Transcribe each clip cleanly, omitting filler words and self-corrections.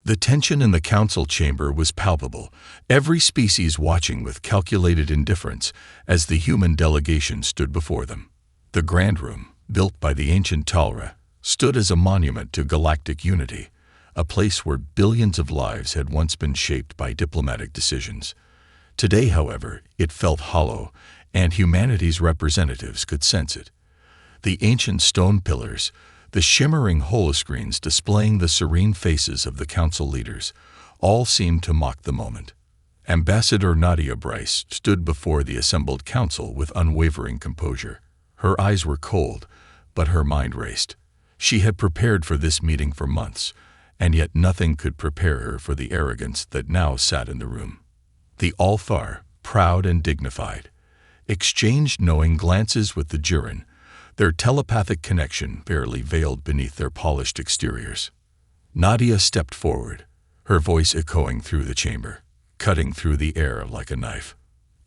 The tension in the council chamber was palpable, every species watching with calculated indifference as the human delegation stood before them. The Grand Room, built by the ancient Talra, stood as a monument to galactic unity, a place where billions of lives had once been shaped by diplomatic decisions. Today, however, it felt hollow, and humanity's representatives could sense it. The ancient stone pillars, the shimmering holoscreens displaying the serene faces of the council leaders, all seemed to mock the moment. Ambassador Nadia Bryce stood before the assembled council with unwavering composure. Her eyes were cold, but her mind raced. She had prepared for this meeting for months, and yet nothing could prepare her for the arrogance that now sat in the room. The Althar, proud and dignified, exchanged knowing glances with the Jurin, their telepathic connection barely veiled beneath their polished exteriors. Nadia stepped forward, her voice echoing through the chamber, cutting through the air like a knife.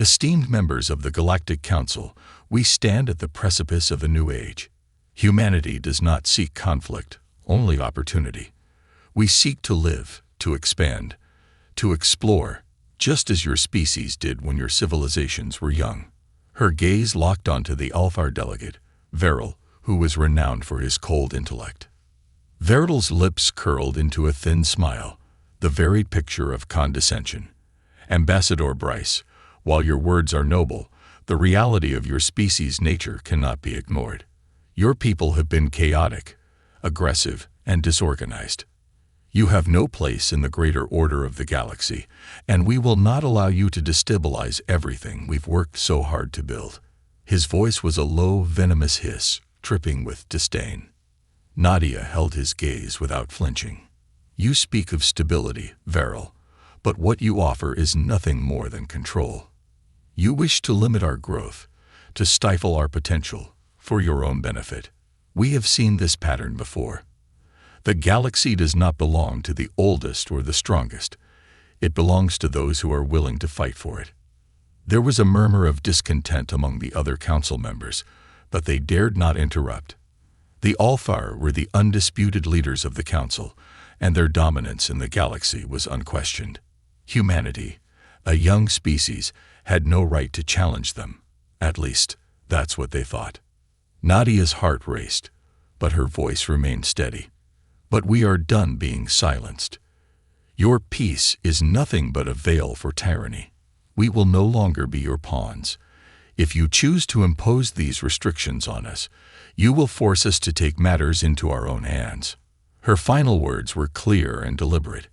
Esteemed members of the Galactic Council, we stand at the precipice of a new age. Humanity does not seek conflict, only opportunity. We seek to live, to expand, to explore, just as your species did when your civilizations were young. Her gaze locked onto the Althar delegate, Veril, who was renowned for his cold intellect. Veril's lips curled into a thin smile, the very picture of condescension. Ambassador Bryce, while your words are noble, the reality of your species' nature cannot be ignored. Your people have been chaotic, aggressive, and disorganized. You have no place in the greater order of the galaxy, and we will not allow you to destabilize everything we've worked so hard to build. His voice was a low, venomous hiss, dripping with disdain. Nadia held his gaze without flinching. You speak of stability, Veril, but what you offer is nothing more than control. You wish to limit our growth, to stifle our potential, for your own benefit. We have seen this pattern before. The galaxy does not belong to the oldest or the strongest. It belongs to those who are willing to fight for it. There was a murmur of discontent among the other council members, but they dared not interrupt. The Althar were the undisputed leaders of the council, and their dominance in the galaxy was unquestioned. Humanity, a young species, had no right to challenge them. At least, that's what they thought. Nadia's heart raced, but her voice remained steady. But we are done being silenced. Your peace is nothing but a veil for tyranny. We will no longer be your pawns. If you choose to impose these restrictions on us, you will force us to take matters into our own hands. Her final words were clear and deliberate.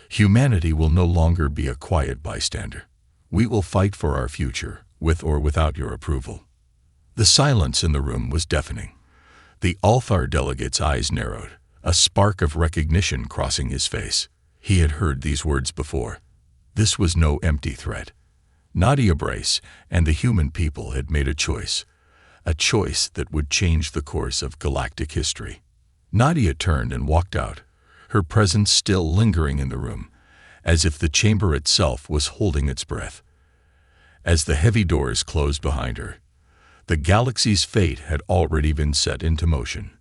Humanity will no longer be a quiet bystander. We will fight for our future, with or without your approval. The silence in the room was deafening. The Althar delegate's eyes narrowed, a spark of recognition crossing his face. He had heard these words before. This was no empty threat. Nadia Bryce and the human people had made a choice that would change the course of galactic history. Nadia turned and walked out, her presence still lingering in the room, as if the chamber itself was holding its breath. As the heavy doors closed behind her, the galaxy's fate had already been set into motion.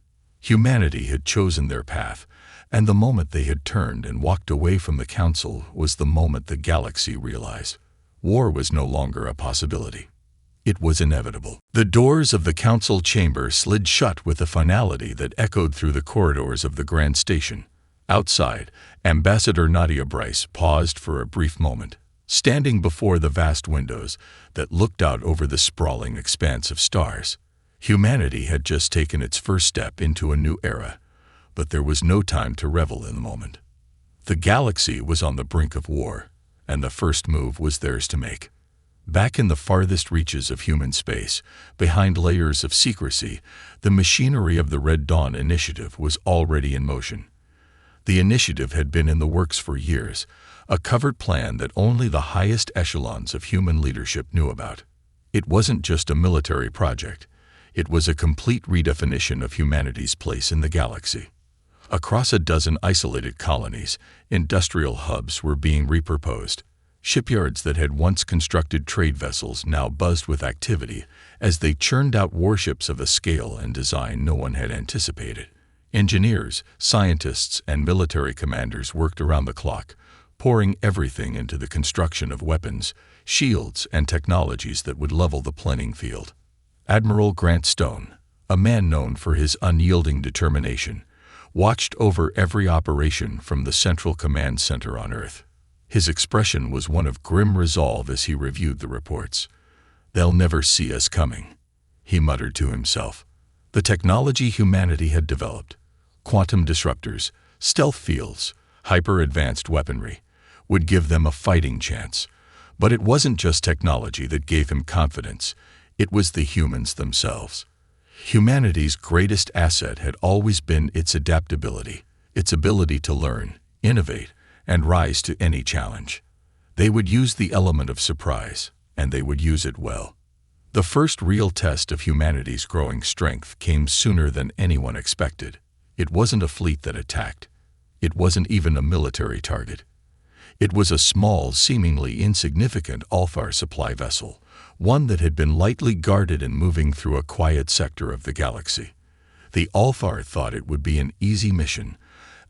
Humanity had chosen their path, and the moment they had turned and walked away from the council was the moment the galaxy realized war was no longer a possibility. It was inevitable. The doors of the council chamber slid shut with a finality that echoed through the corridors of the Grand Station. Outside, Ambassador Nadia Bryce paused for a brief moment, standing before the vast windows that looked out over the sprawling expanse of stars. Humanity had just taken its first step into a new era, but there was no time to revel in the moment. The galaxy was on the brink of war, and the first move was theirs to make. Back in the farthest reaches of human space, behind layers of secrecy, the machinery of the Red Dawn Initiative was already in motion. The initiative had been in the works for years, a covered plan that only the highest echelons of human leadership knew about. It wasn't just a military project. It was a complete redefinition of humanity's place in the galaxy. Across a dozen isolated colonies, industrial hubs were being repurposed. Shipyards that had once constructed trade vessels now buzzed with activity as they churned out warships of a scale and design no one had anticipated. Engineers, scientists, and military commanders worked around the clock, pouring everything into the construction of weapons, shields, and technologies that would level the playing field. Admiral Grant Stone, a man known for his unyielding determination, watched over every operation from the Central Command Center on Earth. His expression was one of grim resolve as he reviewed the reports. "They'll never see us coming," he muttered to himself. The technology humanity had developed, quantum disruptors, stealth fields, hyper-advanced weaponry, would give them a fighting chance. But it wasn't just technology that gave him confidence, it was the humans themselves. Humanity's greatest asset had always been its adaptability, its ability to learn, innovate, and rise to any challenge. They would use the element of surprise, and they would use it well. The first real test of humanity's growing strength came sooner than anyone expected. It wasn't a fleet that attacked. It wasn't even a military target. It was a small, seemingly insignificant Alfar supply vessel, one that had been lightly guarded and moving through a quiet sector of the galaxy. The Alfar thought it would be an easy mission,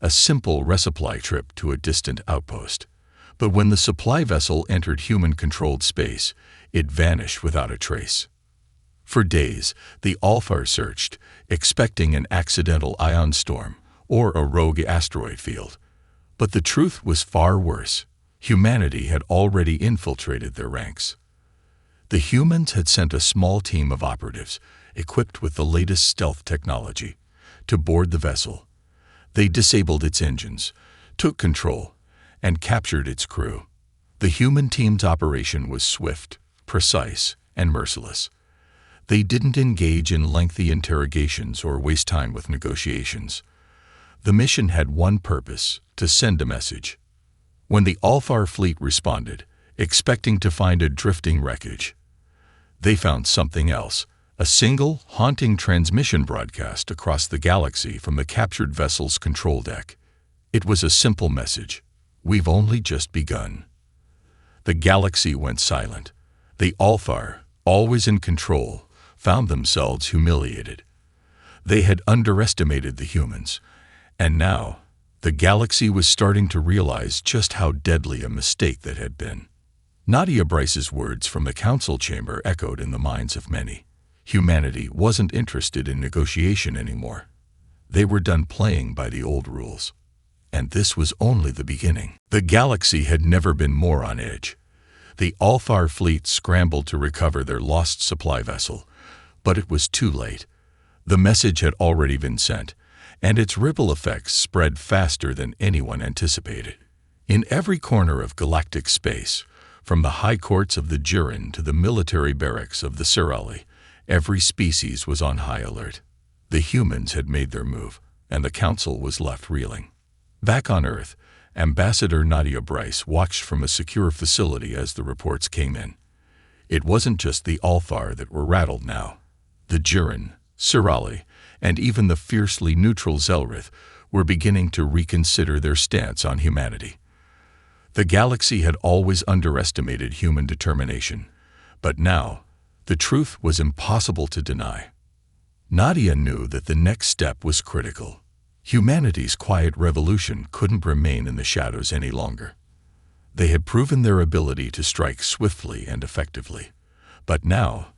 a simple resupply trip to a distant outpost. But when the supply vessel entered human-controlled space, it vanished without a trace. For days, the Alfar searched, expecting an accidental ion storm or a rogue asteroid field. But the truth was far worse. Humanity had already infiltrated their ranks. The humans had sent a small team of operatives, equipped with the latest stealth technology, to board the vessel. They disabled its engines, took control, and captured its crew. The human team's operation was swift, precise, and merciless. They didn't engage in lengthy interrogations or waste time with negotiations. The mission had one purpose: to send a message. When the Alfar fleet responded, expecting to find a drifting wreckage, they found something else: a single, haunting transmission broadcast across the galaxy from the captured vessel's control deck. It was a simple message: "We've only just begun." The galaxy went silent. The Alfar, always in control, found themselves humiliated. They had underestimated the humans, and now the galaxy was starting to realize just how deadly a mistake that had been. Nadia Bryce's words from the council chamber echoed in the minds of many. Humanity wasn't interested in negotiation anymore. They were done playing by the old rules. And this was only the beginning. The galaxy had never been more on edge. The Alfar fleet scrambled to recover their lost supply vessel, but it was too late. The message had already been sent, and its ripple effects spread faster than anyone anticipated. In every corner of galactic space, from the high courts of the Jiren to the military barracks of the Sirali, every species was on high alert. The humans had made their move, and the council was left reeling. Back on Earth, Ambassador Nadia Bryce watched from a secure facility as the reports came in. It wasn't just the Alfar that were rattled now. The Jiren, Sirali, and even the fiercely neutral Zelrith were beginning to reconsider their stance on humanity. The galaxy had always underestimated human determination, but now the truth was impossible to deny. Nadia knew that the next step was critical. Humanity's quiet revolution couldn't remain in the shadows any longer. They had proven their ability to strike swiftly and effectively, but now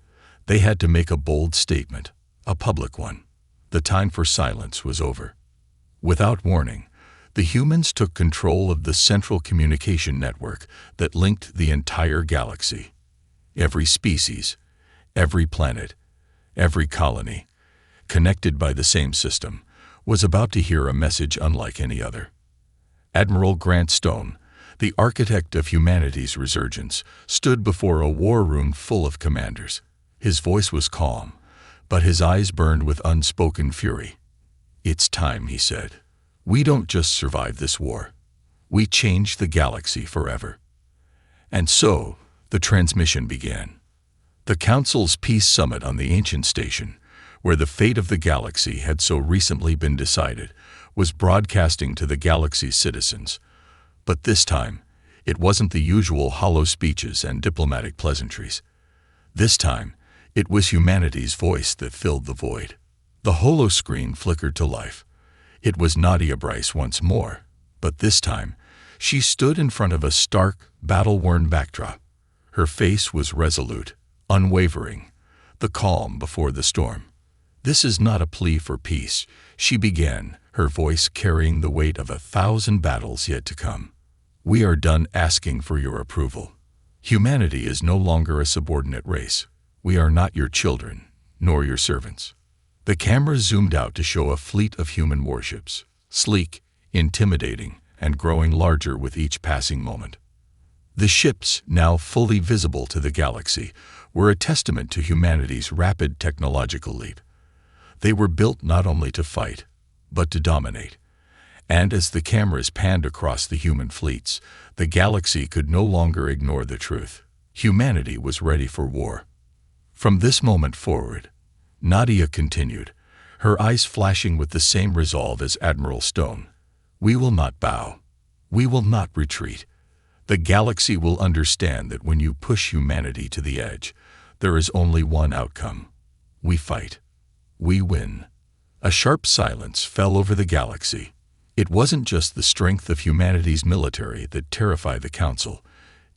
they had to make a bold statement, a public one. The time for silence was over. Without warning, the humans took control of the central communication network that linked the entire galaxy. Every species, every planet, every colony, connected by the same system, was about to hear a message unlike any other. Admiral Grant Stone, the architect of humanity's resurgence, stood before a war room full of commanders. His voice was calm, but his eyes burned with unspoken fury. "It's time," he said. "We don't just survive this war. We change the galaxy forever." And so, the transmission began. The Council's Peace Summit on the ancient station, where the fate of the galaxy had so recently been decided, was broadcasting to the galaxy's citizens. But this time, it wasn't the usual hollow speeches and diplomatic pleasantries. This time, it was humanity's voice that filled the void. The holoscreen flickered to life, It was Nadia Bryce once more, but this time, she stood in front of a stark, battle-worn backdrop. Her face was resolute, unwavering, the calm before the storm. "This is not a plea for peace," she began, her voice carrying the weight of 1,000 battles yet to come. "We are done asking for your approval. Humanity is no longer a subordinate race. We are not your children, nor your servants." The camera zoomed out to show a fleet of human warships, sleek, intimidating, and growing larger with each passing moment. The ships, now fully visible to the galaxy, were a testament to humanity's rapid technological leap. They were built not only to fight, but to dominate. And as the cameras panned across the human fleets, the galaxy could no longer ignore the truth. Humanity was ready for war. From this moment forward, Nadia continued, her eyes flashing with the same resolve as Admiral Stone, "We will not bow. We will not retreat. The galaxy will understand that when you push humanity to the edge, there is only one outcome. We fight. We win." A sharp silence fell over the galaxy. It wasn't just the strength of humanity's military that terrified the Council.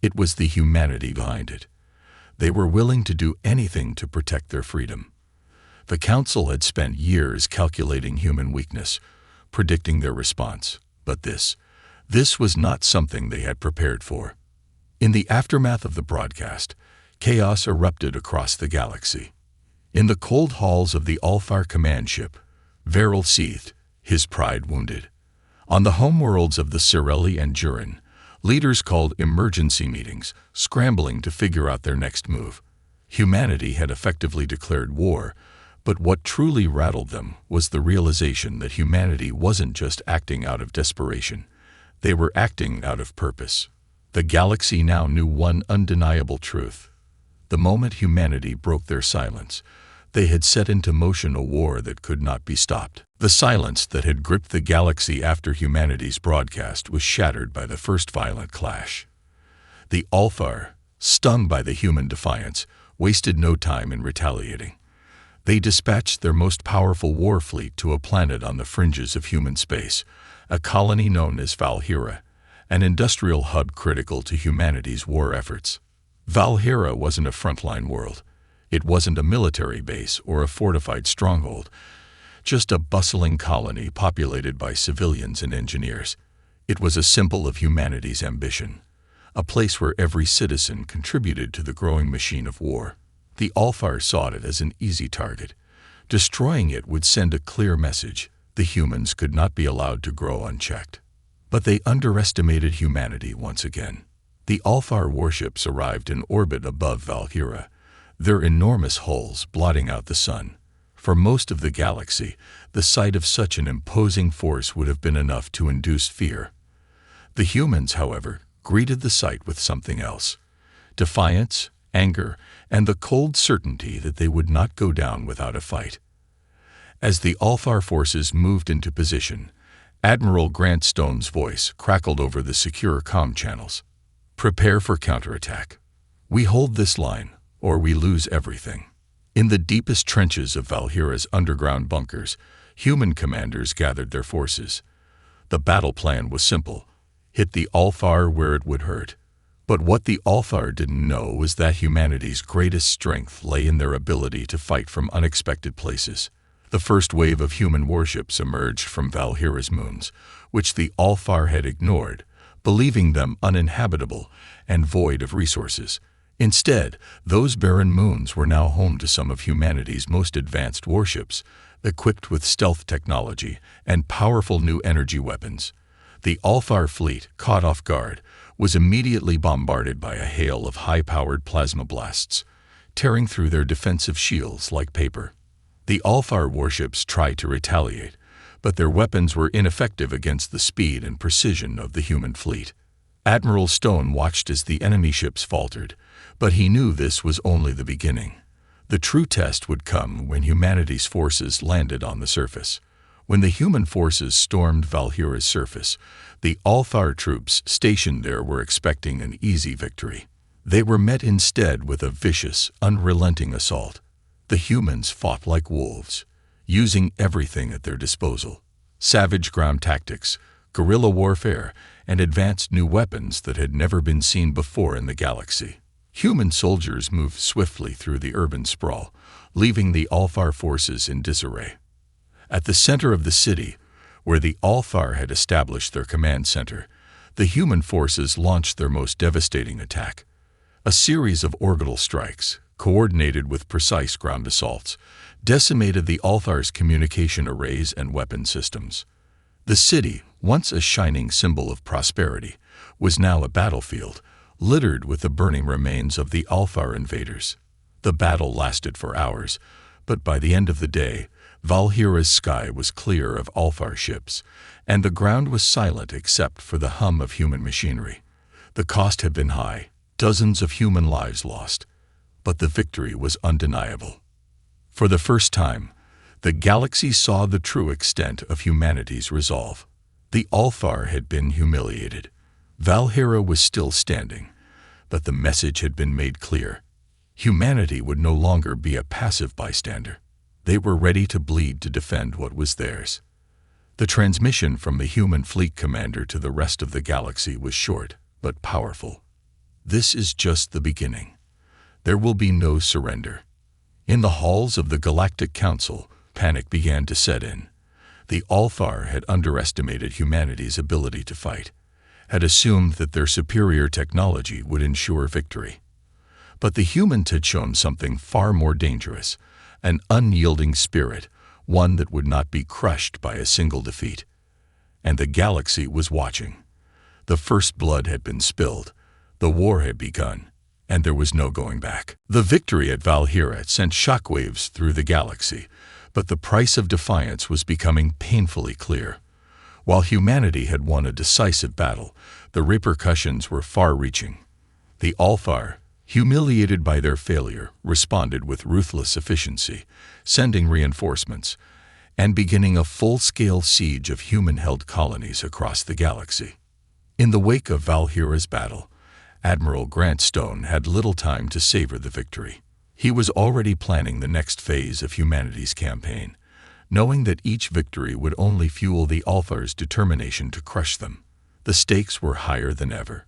It was the humanity behind it. They were willing to do anything to protect their freedom. The Council had spent years calculating human weakness, predicting their response, but this was not something they had prepared for. In the aftermath of the broadcast, chaos erupted across the galaxy. In the cold halls of the Alfar command ship, Veril seethed, his pride wounded. On the homeworlds of the Cirelli and Jurin, leaders called emergency meetings, scrambling to figure out their next move. Humanity had effectively declared war, but what truly rattled them was the realization that humanity wasn't just acting out of desperation. They were acting out of purpose. The galaxy now knew one undeniable truth. The moment humanity broke their silence, they had set into motion a war that could not be stopped. The silence that had gripped the galaxy after humanity's broadcast was shattered by the first violent clash. The Alfar, stung by the human defiance, wasted no time in retaliating. They dispatched their most powerful war fleet to a planet on the fringes of human space, a colony known as Valhira, an industrial hub critical to humanity's war efforts. Valhira wasn't a frontline world. It wasn't a military base or a fortified stronghold, just a bustling colony populated by civilians and engineers. It was a symbol of humanity's ambition, a place where every citizen contributed to the growing machine of war. The Alfar saw it as an easy target. Destroying it would send a clear message: the humans could not be allowed to grow unchecked. But they underestimated humanity once again. The Alfar warships arrived in orbit above Valhira, their enormous hulls blotting out the sun. For most of the galaxy, the sight of such an imposing force would have been enough to induce fear. The humans, however, greeted the sight with something else: defiance, anger, and the cold certainty that they would not go down without a fight. As the Alfar forces moved into position, Admiral Grant Stone's voice crackled over the secure comm channels. "Prepare for counterattack. We hold this line, or we lose everything." In the deepest trenches of Valhira's underground bunkers, human commanders gathered their forces. The battle plan was simple: hit the Alfar where it would hurt. But what the Alfar didn't know was that humanity's greatest strength lay in their ability to fight from unexpected places. The first wave of human warships emerged from Valhira's moons, which the Alfar had ignored, believing them uninhabitable and void of resources. Instead, those barren moons were now home to some of humanity's most advanced warships, equipped with stealth technology and powerful new energy weapons. The Alfar fleet, caught off guard, was immediately bombarded by a hail of high-powered plasma blasts, tearing through their defensive shields like paper. The Alfar warships tried to retaliate, but their weapons were ineffective against the speed and precision of the human fleet. Admiral Stone watched as the enemy ships faltered, but he knew this was only the beginning. The true test would come when humanity's forces landed on the surface. When the human forces stormed Valhira's surface, the Alfar troops stationed there were expecting an easy victory. They were met instead with a vicious, unrelenting assault. The humans fought like wolves, using everything at their disposal: savage ground tactics, guerrilla warfare, and advanced new weapons that had never been seen before in the galaxy. Human soldiers moved swiftly through the urban sprawl, leaving the Alfar forces in disarray. At the center of the city, where the Alfar had established their command center, the human forces launched their most devastating attack. A series of orbital strikes, coordinated with precise ground assaults, decimated the Althar's communication arrays and weapon systems. The city, once a shining symbol of prosperity, was now a battlefield, littered with the burning remains of the Alfar invaders. The battle lasted for hours, but by the end of the day, Valhira's sky was clear of Alfar ships, and the ground was silent except for the hum of human machinery. The cost had been high, dozens of human lives lost, but the victory was undeniable. For the first time, the galaxy saw the true extent of humanity's resolve. The Alfar had been humiliated. Valhira was still standing, but the message had been made clear. Humanity would no longer be a passive bystander. They were ready to bleed to defend what was theirs. The transmission from the human fleet commander to the rest of the galaxy was short, but powerful. This is just the beginning. There will be no surrender. In the halls of the Galactic Council, panic began to set in. The Alfar had underestimated humanity's ability to fight, had assumed that their superior technology would ensure victory. But the humans had shown something far more dangerous, an unyielding spirit, one that would not be crushed by a single defeat. And the galaxy was watching. The first blood had been spilled, the war had begun, and there was no going back. The victory at Valhira sent shockwaves through the galaxy, but the price of defiance was becoming painfully clear. While humanity had won a decisive battle, the repercussions were far-reaching. The Alfar, humiliated by their failure, responded with ruthless efficiency, sending reinforcements, and beginning a full-scale siege of human-held colonies across the galaxy. In the wake of Valhira's battle, Admiral Grant Stone had little time to savor the victory. He was already planning the next phase of humanity's campaign, knowing that each victory would only fuel the Alfar's determination to crush them. The stakes were higher than ever.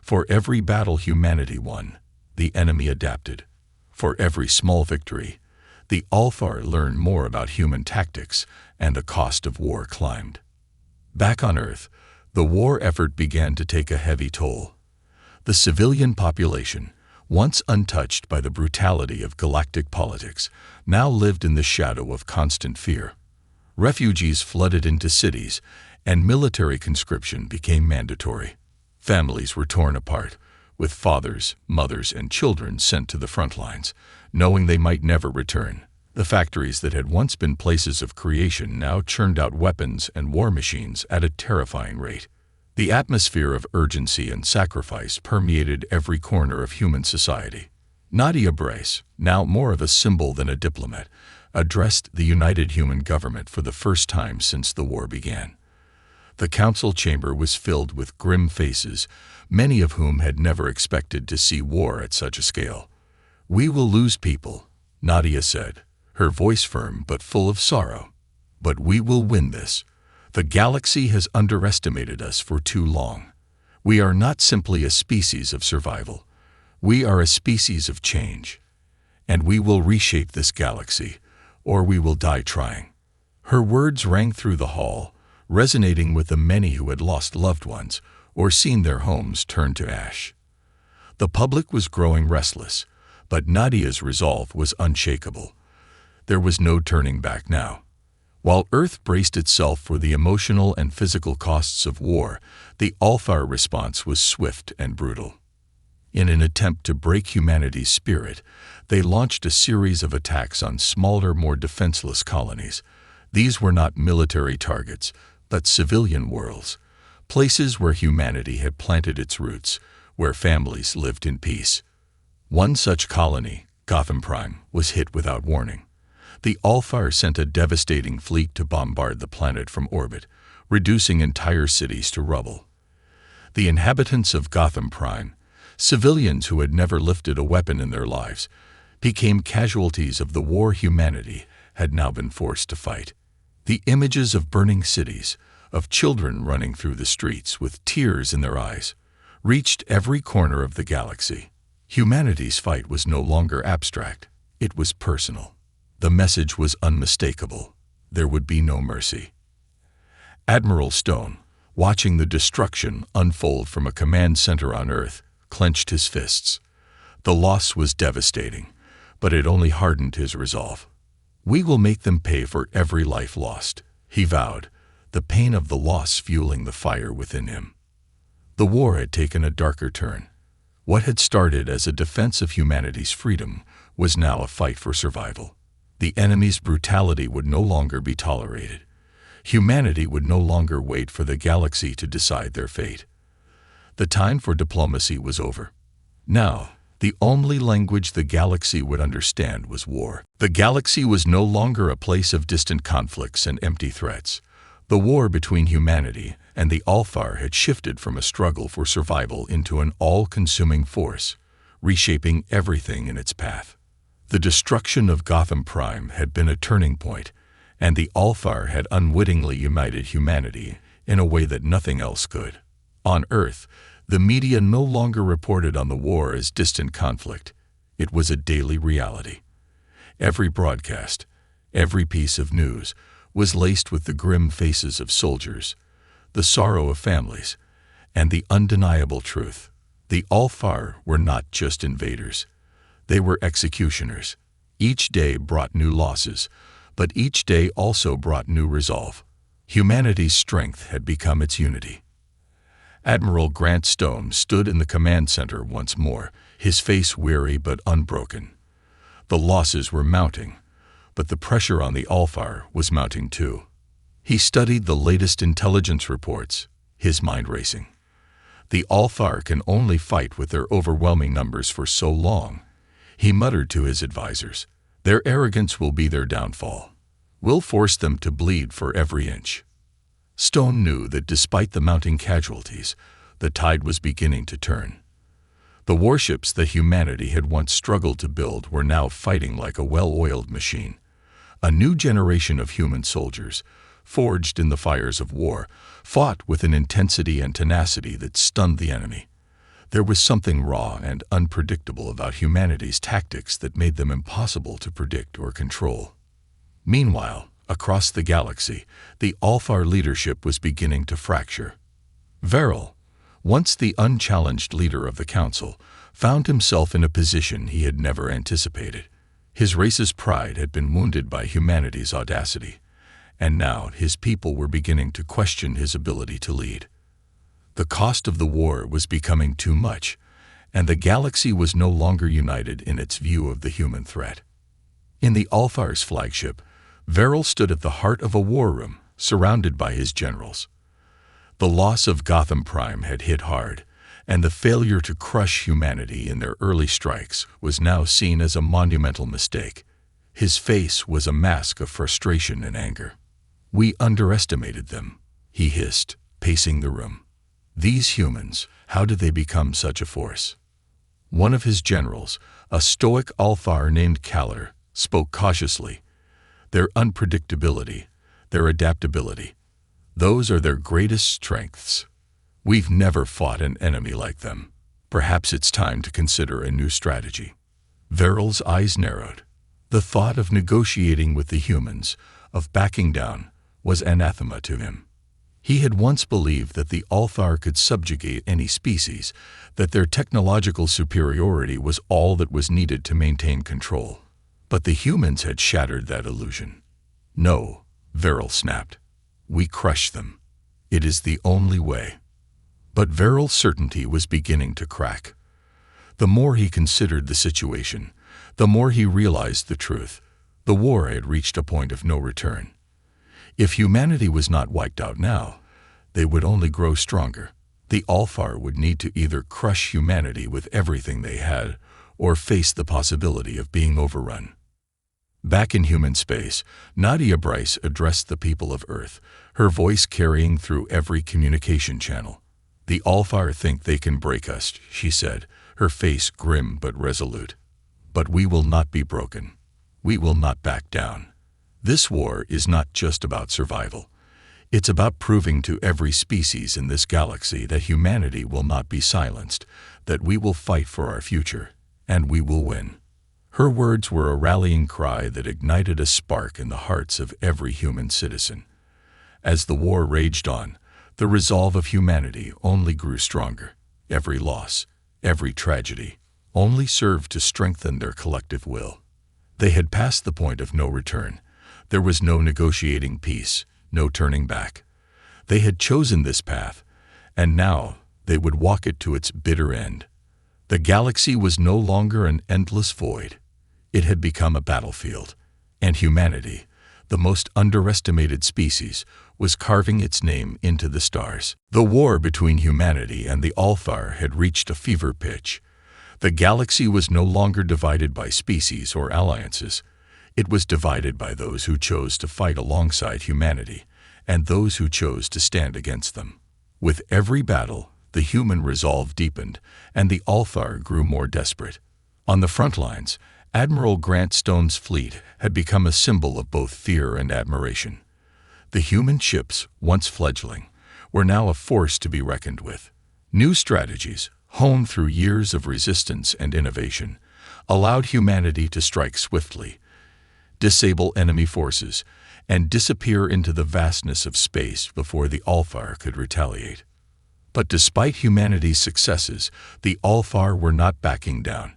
For every battle humanity won, the enemy adapted. For every small victory, the Alfar learned more about human tactics, and the cost of war climbed. Back on Earth, the war effort began to take a heavy toll. The civilian population, once untouched by the brutality of galactic politics, now lived in the shadow of constant fear. Refugees flooded into cities, and military conscription became mandatory. Families were torn apart, with fathers, mothers, and children sent to the front lines, knowing they might never return. The factories that had once been places of creation now churned out weapons and war machines at a terrifying rate. The atmosphere of urgency and sacrifice permeated every corner of human society. Nadia Brace, now more of a symbol than a diplomat, addressed the united human government for the first time since the war began. The council chamber was filled with grim faces, many of whom had never expected to see war at such a scale. "We will lose people," Nadia said, her voice firm but full of sorrow. "But we will win this. The galaxy has underestimated us for too long. We are not simply a species of survival. We are a species of change. And we will reshape this galaxy, or we will die trying." Her words rang through the hall, resonating with the many who had lost loved ones or seen their homes turn to ash. The public was growing restless, but Nadia's resolve was unshakable. There was no turning back now. While Earth braced itself for the emotional and physical costs of war, the Alfar response was swift and brutal. In an attempt to break humanity's spirit, they launched a series of attacks on smaller, more defenseless colonies. These were not military targets, but civilian worlds, places where humanity had planted its roots, where families lived in peace. One such colony, Gotham Prime, was hit without warning. The Alfar sent a devastating fleet to bombard the planet from orbit, reducing entire cities to rubble. The inhabitants of Gotham Prime, civilians who had never lifted a weapon in their lives, became casualties of the war humanity had now been forced to fight. The images of burning cities, of children running through the streets with tears in their eyes, reached every corner of the galaxy. Humanity's fight was no longer abstract. It was personal. The message was unmistakable. There would be no mercy. Admiral Stone, watching the destruction unfold from a command center on Earth, clenched his fists. The loss was devastating, but it only hardened his resolve. "We will make them pay for every life lost," he vowed, the pain of the loss fueling the fire within him. The war had taken a darker turn. What had started as a defense of humanity's freedom was now a fight for survival. The enemy's brutality would no longer be tolerated. Humanity would no longer wait for the galaxy to decide their fate. The time for diplomacy was over. Now, the only language the galaxy would understand was war. The galaxy was no longer a place of distant conflicts and empty threats. The war between humanity and the Alfar had shifted from a struggle for survival into an all-consuming force, reshaping everything in its path. The destruction of Gotham Prime had been a turning point, and the Alfar had unwittingly united humanity in a way that nothing else could. On Earth, the media no longer reported on the war as distant conflict. It was a daily reality. Every broadcast, every piece of news, was laced with the grim faces of soldiers, the sorrow of families, and the undeniable truth. The Alfar were not just invaders. They were executioners. Each day brought new losses, but each day also brought new resolve. Humanity's strength had become its unity. Admiral Grant Stone stood in the command center once more, his face weary but unbroken. The losses were mounting, but the pressure on the Alfar was mounting too. He studied the latest intelligence reports, his mind racing. The Alfar can only fight with their overwhelming numbers for so long, he muttered to his advisors. Their arrogance will be their downfall. We'll force them to bleed for every inch. Stone knew that despite the mounting casualties, the tide was beginning to turn. The warships that humanity had once struggled to build were now fighting like a well-oiled machine. A new generation of human soldiers, forged in the fires of war, fought with an intensity and tenacity that stunned the enemy. There was something raw and unpredictable about humanity's tactics that made them impossible to predict or control. Meanwhile, across the galaxy, the Alfar leadership was beginning to fracture. Veril, once the unchallenged leader of the Council, found himself in a position he had never anticipated. His race's pride had been wounded by humanity's audacity, and now his people were beginning to question his ability to lead. The cost of the war was becoming too much, and the galaxy was no longer united in its view of the human threat. In the Alfar's flagship, Veril stood at the heart of a war room, surrounded by his generals. The loss of Gotham Prime had hit hard, and the failure to crush humanity in their early strikes was now seen as a monumental mistake. His face was a mask of frustration and anger. "We underestimated them," he hissed, pacing the room. "These humans, how did they become such a force?" One of his generals, a stoic Alfar named Kaller, spoke cautiously. "Their unpredictability, their adaptability, those are their greatest strengths. We've never fought an enemy like them. Perhaps it's time to consider a new strategy." Veril's eyes narrowed. The thought of negotiating with the humans, of backing down, was anathema to him. He had once believed that the Alfar could subjugate any species, that their technological superiority was all that was needed to maintain control. But the humans had shattered that illusion. "No," Veril snapped. "We crush them. It is the only way." But Veril's certainty was beginning to crack. The more he considered the situation, the more he realized the truth. The war had reached a point of no return. If humanity was not wiped out now, they would only grow stronger. The Alfar would need to either crush humanity with everything they had, or face the possibility of being overrun. Back in human space, Nadia Bryce addressed the people of Earth, her voice carrying through every communication channel. "The Alfar think they can break us," she said, her face grim but resolute. "But we will not be broken. We will not back down. This war is not just about survival. It's about proving to every species in this galaxy that humanity will not be silenced, that we will fight for our future, and we will win. Her words were a rallying cry that ignited a spark in the hearts of every human citizen. As the war raged on, the resolve of humanity only grew stronger. Every loss, every tragedy, only served to strengthen their collective will. They had passed the point of no return. There was no negotiating peace, no turning back. They had chosen this path, and now they would walk it to its bitter end. The galaxy was no longer an endless void. It had become a battlefield, and humanity, the most underestimated species, was carving its name into the stars. The war between humanity and the Althar had reached a fever pitch. The galaxy was no longer divided by species or alliances. It was divided by those who chose to fight alongside humanity and those who chose to stand against them. With every battle, the human resolve deepened, and the Althar grew more desperate. On the front lines, Admiral Grant Stone's fleet had become a symbol of both fear and admiration. The human ships, once fledgling, were now a force to be reckoned with. New strategies, honed through years of resistance and innovation, allowed humanity to strike swiftly, disable enemy forces, and disappear into the vastness of space before the Althar could retaliate. But despite humanity's successes, the Althar were not backing down.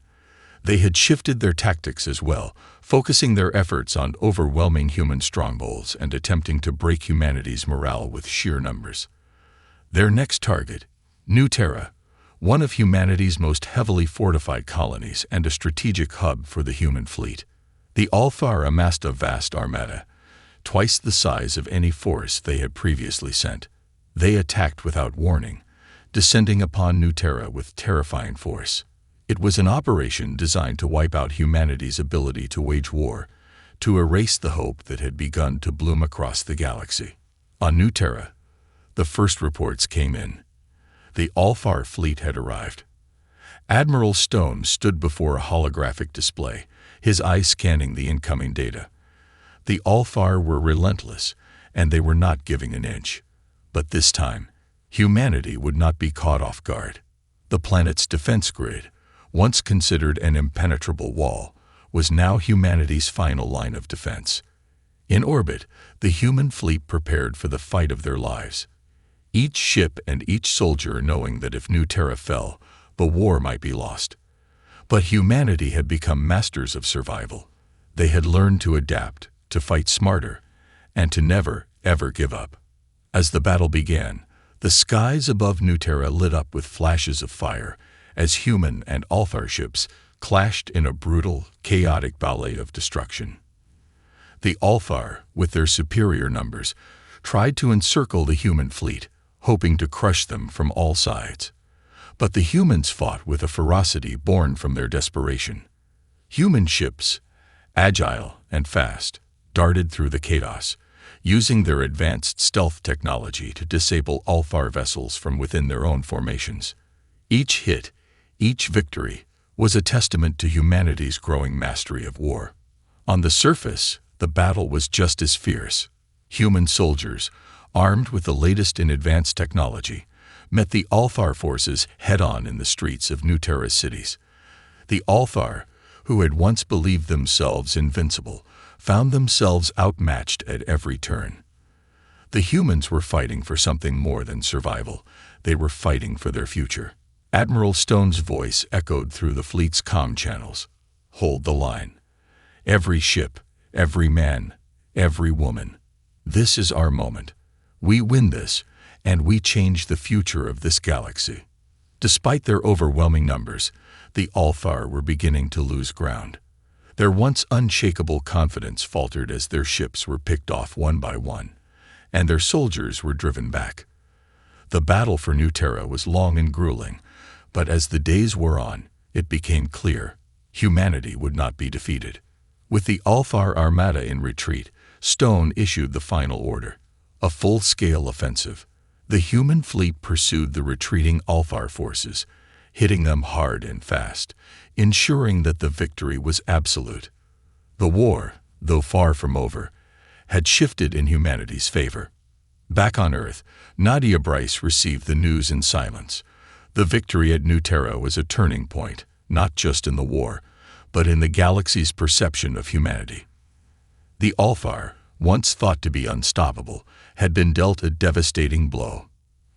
They had shifted their tactics as well, focusing their efforts on overwhelming human strongholds and attempting to break humanity's morale with sheer numbers. Their next target, New Terra, one of humanity's most heavily fortified colonies and a strategic hub for the human fleet. The Althar amassed a vast armada, twice the size of any force they had previously sent. They attacked without warning, descending upon New Terra with terrifying force. It was an operation designed to wipe out humanity's ability to wage war, to erase the hope that had begun to bloom across the galaxy. On New Terra, the first reports came in. The Althar fleet had arrived. Admiral Stone stood before a holographic display, his eyes scanning the incoming data. The Althar were relentless, and they were not giving an inch. But this time, humanity would not be caught off guard. The planet's defense grid, once considered an impenetrable wall, was now humanity's final line of defense. In orbit, the human fleet prepared for the fight of their lives. Each ship and each soldier knowing that if New Terra fell, the war might be lost. But humanity had become masters of survival. They had learned to adapt, to fight smarter, and to never, ever give up. As the battle began, the skies above New Terra lit up with flashes of fire as human and Althar ships clashed in a brutal, chaotic ballet of destruction. The Althar, with their superior numbers, tried to encircle the human fleet, hoping to crush them from all sides. But the humans fought with a ferocity born from their desperation. Human ships, agile and fast, darted through the chaos, using their advanced stealth technology to disable Althar vessels from within their own formations. Each hit, each victory, was a testament to humanity's growing mastery of war. On the surface, the battle was just as fierce. Human soldiers, armed with the latest in advanced technology, met the Althar forces head-on in the streets of New Terra's cities. The Althar, who had once believed themselves invincible, found themselves outmatched at every turn. The humans were fighting for something more than survival. They were fighting for their future. Admiral Stone's voice echoed through the fleet's comm channels. Hold the line. Every ship, every man, every woman. This is our moment. We win this, and we change the future of this galaxy. Despite their overwhelming numbers, the Althar were beginning to lose ground. Their once unshakable confidence faltered as their ships were picked off one by one, and their soldiers were driven back. The battle for New Terra was long and grueling, but as the days wore on, it became clear humanity would not be defeated. With the Althar armada in retreat, Stone issued the final order, a full-scale offensive. The human fleet pursued the retreating Althar forces, hitting them hard and fast, ensuring that the victory was absolute. The war, though far from over, had shifted in humanity's favor. Back on Earth, Nadia Bryce received the news in silence. The victory at New Terra was a turning point, not just in the war, but in the galaxy's perception of humanity. The Alfar, once thought to be unstoppable, had been dealt a devastating blow.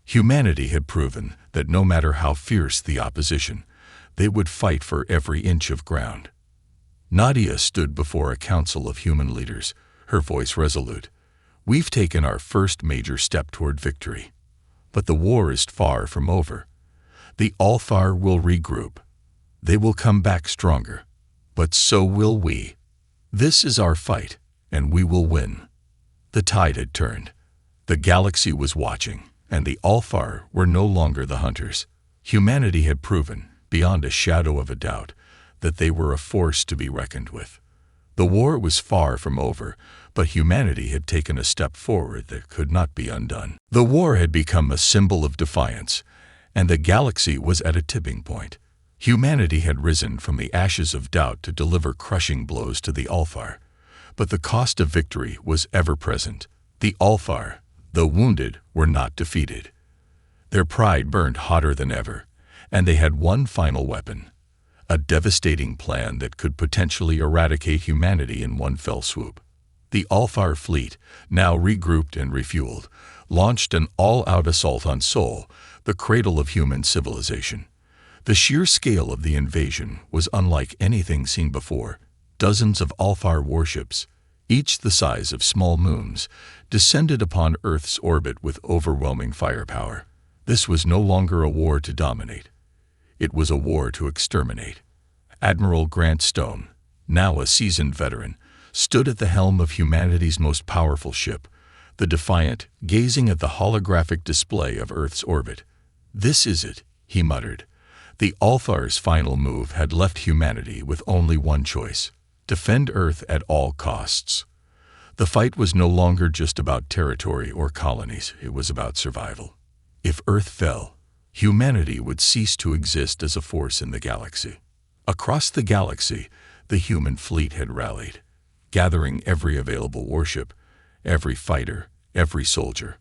Humanity had proven that no matter how fierce the opposition, they would fight for every inch of ground. Nadia stood before a council of human leaders, her voice resolute. "We've taken our first major step toward victory. But the war is far from over. The Alfar will regroup. They will come back stronger. But so will we. This is our fight, and we will win." The tide had turned. The galaxy was watching, and the Alfar were no longer the hunters. Humanity had proven, beyond a shadow of a doubt, that they were a force to be reckoned with. The war was far from over, but humanity had taken a step forward that could not be undone. The war had become a symbol of defiance, and the galaxy was at a tipping point. Humanity had risen from the ashes of doubt to deliver crushing blows to the Alfar, but the cost of victory was ever present. The Alfar, though wounded, were not defeated. Their pride burned hotter than ever, and they had one final weapon, a devastating plan that could potentially eradicate humanity in one fell swoop. The Alfar fleet, now regrouped and refueled, launched an all-out assault on Sol, the cradle of human civilization. The sheer scale of the invasion was unlike anything seen before. Dozens of Alfar warships, each the size of small moons, descended upon Earth's orbit with overwhelming firepower. This was no longer a war to dominate. It was a war to exterminate. Admiral Grant Stone, now a seasoned veteran, stood at the helm of humanity's most powerful ship, the Defiant, gazing at the holographic display of Earth's orbit. "This is it," he muttered. The Alfar's final move had left humanity with only one choice: defend Earth at all costs. The fight was no longer just about territory or colonies, it was about survival. If Earth fell, humanity would cease to exist as a force in the galaxy. Across the galaxy, the human fleet had rallied, gathering every available warship, every fighter, every soldier.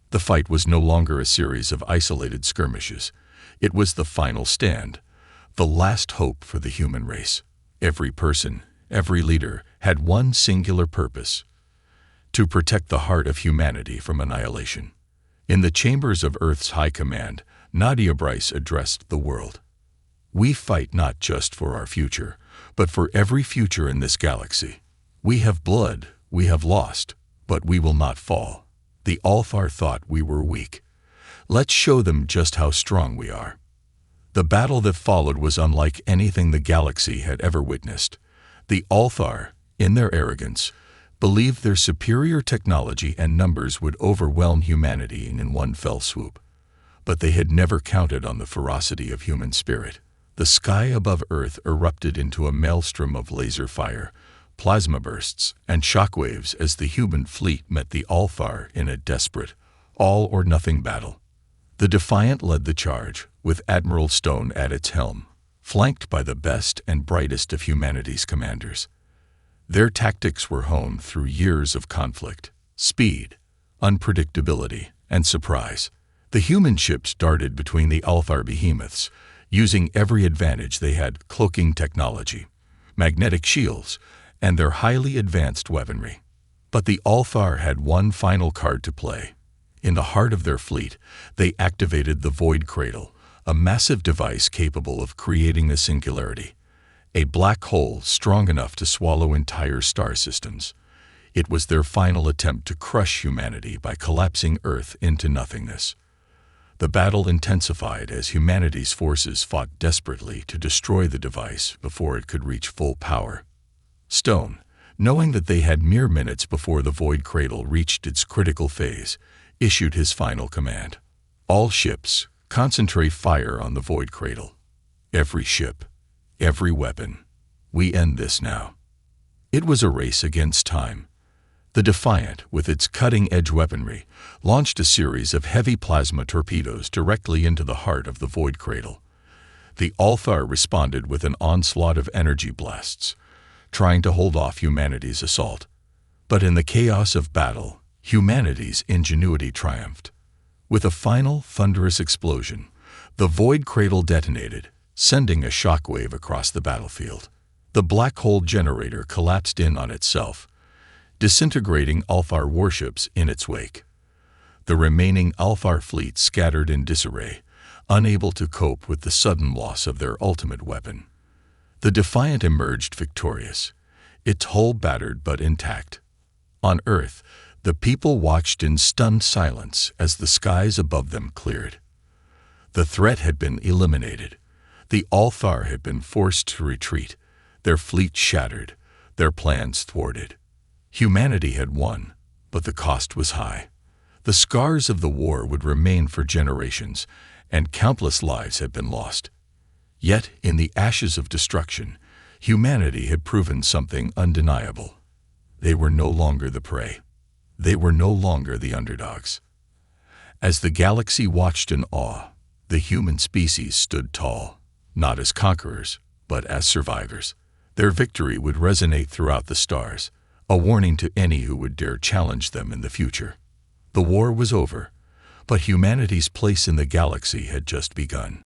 The fight was no longer a series of isolated skirmishes. It was the final stand, the last hope for the human race. Every person, every leader, had one singular purpose: to protect the heart of humanity from annihilation. In the chambers of Earth's High Command, Nadia Bryce addressed the world. "We fight not just for our future, but for every future in this galaxy. We have blood, we have lost, but we will not fall. The Alfar thought we were weak. Let's show them just how strong we are." The battle that followed was unlike anything the galaxy had ever witnessed. The Alfar, in their arrogance, believed their superior technology and numbers would overwhelm humanity in one fell swoop. But they had never counted on the ferocity of human spirit. The sky above Earth erupted into a maelstrom of laser fire, plasma bursts, and shockwaves as the human fleet met the Alfar in a desperate, all-or-nothing battle. The Defiant led the charge, with Admiral Stone at its helm, flanked by the best and brightest of humanity's commanders. Their tactics were honed through years of conflict, speed, unpredictability, and surprise. The human ships darted between the Alfar behemoths, using every advantage they had: cloaking technology, magnetic shields, and their highly advanced weaponry. But the Alfar had one final card to play. In the heart of their fleet, they activated the Void Cradle, a massive device capable of creating a singularity, a black hole strong enough to swallow entire star systems. It was their final attempt to crush humanity by collapsing Earth into nothingness. The battle intensified as humanity's forces fought desperately to destroy the device before it could reach full power. Stone, knowing that they had mere minutes before the Void Cradle reached its critical phase, issued his final command: "All ships, concentrate fire on the Void Cradle. Every ship, every weapon. We end this now." It was a race against time. The Defiant, with its cutting-edge weaponry, launched a series of heavy plasma torpedoes directly into the heart of the Void Cradle. The Alfar responded with an onslaught of energy blasts, trying to hold off humanity's assault. But in the chaos of battle, humanity's ingenuity triumphed. With a final, thunderous explosion, the void cradle detonated, sending a shockwave across the battlefield. The black hole generator collapsed in on itself, disintegrating Alfar warships in its wake. The remaining Alfar fleet scattered in disarray, unable to cope with the sudden loss of their ultimate weapon. The Defiant emerged victorious, its hull battered but intact. On Earth, the people watched in stunned silence as the skies above them cleared. The threat had been eliminated. The Alfar had been forced to retreat, their fleet shattered, their plans thwarted. Humanity had won, but the cost was high. The scars of the war would remain for generations, and countless lives had been lost. Yet, in the ashes of destruction, humanity had proven something undeniable. They were no longer the prey. They were no longer the underdogs. As the galaxy watched in awe, the human species stood tall, not as conquerors, but as survivors. Their victory would resonate throughout the stars, a warning to any who would dare challenge them in the future. The war was over, but humanity's place in the galaxy had just begun.